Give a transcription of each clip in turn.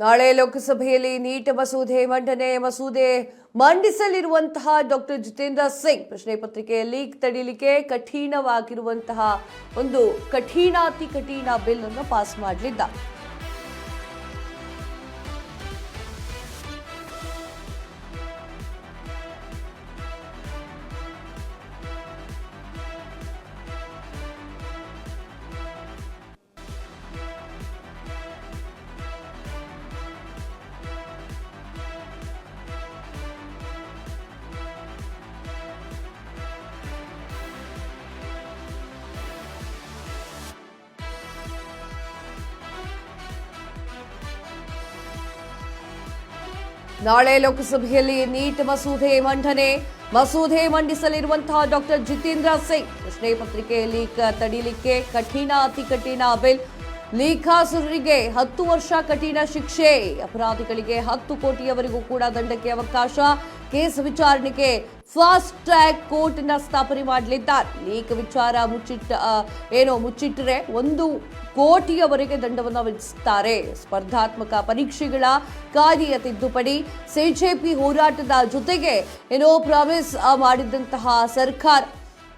ನಾಳೆ ಲೋಕಸಭೆಯಲ್ಲಿ ನೀಟ್ ಮಸೂದೆ ಮಸೂದೆ ಮಂಡಿಸಲಿರುವಂತಹ ಡಾಕ್ಟರ್ ಜಿತೇಂದ್ರ ಸಿಂಗ್ ಪ್ರಶ್ನೆ ಪತ್ರಿಕೆ ಲೀಕ್ ತಡೆಯಲಿಕ್ಕೆ ಕಠಿಣವಾಗಿರುವಂತಹ ಒಂದು ಕಠಿಣಾತಿ ಕಠಿಣ ಬಿಲ್ ಅನ್ನು ಪಾಸ್ ಮಾಡಲಿದ್ದಾರೆ. ನಾಳೆ ಲೋಕಸಭೆಯಲ್ಲಿ ನೀಟ್ ಮಸೂದೆ ಮಂಡಿಸಲಿರುವಂತಹ ಡಾಕ್ಟರ್ ಜಿತೇಂದ್ರ ಸಿಂಗ್ ಪ್ರಶ್ನೆ ಪತ್ರಿಕೆ ಲೀಕ್ ತಡೆಯಲಿಕ್ಕೆ ಅತಿ ಕಠಿಣ ಬಿಲ್. ಲೀಕಾಸುರರಿಗೆ 10 ವರ್ಷ ಕಠಿಣ ಶಿಕ್ಷೆ, ಅಪರಾಧಿಗಳಿಗೆ 10 ಕೋಟಿಯವರೆಗೂ ಕೂಡ ದಂಡಕ್ಕೆ ಅವಕಾಶ. ಕೇಸ್ ವಿಚಾರಣೆಗೆ ಫಾಸ್ಟ್ ಟ್ರ್ಯಾಕ್ ಕೋರ್ಟ್ ನ ಸ್ಥಾಪನೆ ಮಾಡಲಿದ್ದಾರೆ. ಲೀಕ್ ವಿಚಾರ ಮುಚ್ಚಿಟ್ಟರೆ 1 ಕೋಟಿಯವರೆಗೆ ದಂಡವನ್ನು ವಿಧಿಸುತ್ತಾರೆ. ಸ್ಪರ್ಧಾತ್ಮಕ ಪರೀಕ್ಷೆಗಳ ಕಾಯ್ದೆಯ ತಿದ್ದುಪಡಿ, ಸಿಜೆಪಿ ಹೋರಾಟದ ಜೊತೆಗೆ ಪ್ರಾಮಿಸ್ ಮಾಡಿದಂತಹ ಸರ್ಕಾರ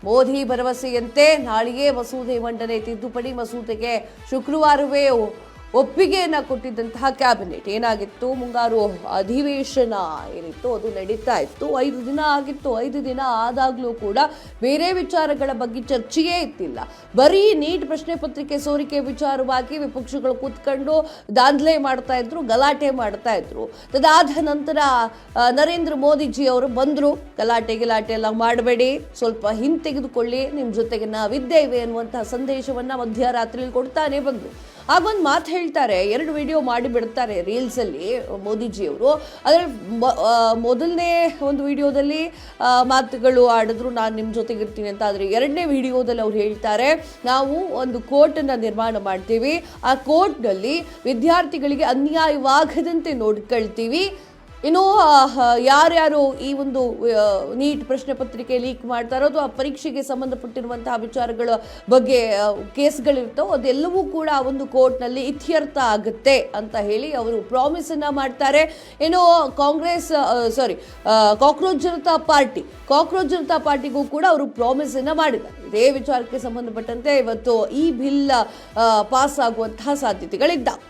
ಮೋದಿ ಭರವಸೆಯಂತೆ ನಾಳೆಯೇ ಮಸೂದೆ ಮಂಡನೆ. ತಿದ್ದುಪಡಿ ಮಸೂದೆಗೆ ಶುಕ್ರವಾರವೇ ಒಪ್ಪಿಗೆಯನ್ನ ಕೊಟ್ಟಿದ್ದಂತಹ ಕ್ಯಾಬಿನೆಟ್. ಏನಾಗಿತ್ತು, ಮುಂಗಾರು ಅಧಿವೇಶನ ಏನಿತ್ತು ಅದು ನಡೀತಾ ಇತ್ತು. 5 ದಿನ ಆಗಿತ್ತು. 5 ದಿನ ಆದಾಗ್ಲೂ ಕೂಡ ಬೇರೆ ವಿಚಾರಗಳ ಬಗ್ಗೆ ಚರ್ಚೆಯೇ ಇತ್ತಿಲ್ಲ. ಬರೀ ನೀಟ್ ಪ್ರಶ್ನೆ ಪತ್ರಿಕೆ ಸೋರಿಕೆ ವಿಚಾರವಾಗಿ ವಿಪಕ್ಷಗಳು ಕೂತ್ಕೊಂಡು ದಾಂಧಲೆ ಮಾಡ್ತಾ ಇದ್ರು, ಗಲಾಟೆ ಮಾಡ್ತಾ ಇದ್ರು. ತದಾದ ನಂತರ ನರೇಂದ್ರ ಮೋದಿಜಿ ಅವರು ಬಂದ್ರು, ಗಲಾಟೆ ಎಲ್ಲ ಮಾಡಬೇಡಿ, ಸ್ವಲ್ಪ ಹಿಂತೆಗೆದುಕೊಳ್ಳಿ, ನಿಮ್ಮ ಜೊತೆಗೆ ನಾವಿದ್ದೇವೆ ಅನ್ನುವಂತಹ ಸಂದೇಶವನ್ನ ಮಧ್ಯರಾತ್ರಿಯಲ್ಲಿ ಕೊಡ್ತಾನೆ ಬಂದ್ರು. ಆಗೊಂದು ಮಾತು ಹೇಳ್ತಾರೆ, 2 ವಿಡಿಯೋ ಮಾಡಿ ಬಿಡ್ತಾರೆ ರೀಲ್ಸ್ ಅಲ್ಲಿ ಮೋದಿಜಿಯವರು. ಅದರಲ್ಲಿ ಮೊದಲನೇ ಒಂದು ವಿಡಿಯೋದಲ್ಲಿ ಮಾತುಗಳು ಆಡಿದ್ರು, ನಾನು ನಿಮ್ಮ ಜೊತೆಗೆ ಇರ್ತೀನಿ ಅಂತ. ಆದರೆ 2ನೇ ವಿಡಿಯೋದಲ್ಲಿ ಅವ್ರು ಹೇಳ್ತಾರೆ, ನಾವು ಒಂದು ಕೋರ್ಟನ್ನು ನಿರ್ಮಾಣ ಮಾಡ್ತೀವಿ, ಆ ಕೋರ್ಟ್ನಲ್ಲಿ ವಿದ್ಯಾರ್ಥಿಗಳಿಗೆ ಅನ್ಯಾಯವಾಗದಂತೆ ನೋಡ್ಕೊಳ್ತೀವಿ. ಇನ್ನು ಯಾರ್ಯಾರು ಈ ಒಂದು ನೀಟ್ ಪ್ರಶ್ನೆ ಪತ್ರಿಕೆ ಲೀಕ್ ಮಾಡ್ತಾರೋ ಅಥವಾ ಪರೀಕ್ಷೆಗೆ ಸಂಬಂಧಪಟ್ಟಿರುವಂತಹ ವಿಚಾರಗಳ ಬಗ್ಗೆ ಕೇಸ್ಗಳಿರ್ತವೋ ಅದೆಲ್ಲವೂ ಕೂಡ ಒಂದು ಕೋರ್ಟ್ನಲ್ಲಿ ಇತ್ಯರ್ಥ ಆಗುತ್ತೆ ಅಂತ ಹೇಳಿ ಅವರು ಪ್ರಾಮಿಸ್ ಅನ್ನ ಮಾಡ್ತಾರೆ. ಇನ್ನು ಕಾಕ್ರೋಚ್ ಜನತಾ ಪಾರ್ಟಿಗೂ ಕೂಡ ಅವರು ಪ್ರಾಮಿಸ್ ಅನ್ನ ಮಾಡಿದ್ದಾರೆ. ಇದೇ ವಿಚಾರಕ್ಕೆ ಸಂಬಂಧಪಟ್ಟಂತೆ ಇವತ್ತು ಈ ಬಿಲ್ ಪಾಸ್ ಆಗುವಂತಹ ಸಾಧ್ಯತೆಗಳಿದ್ದಾವೆ.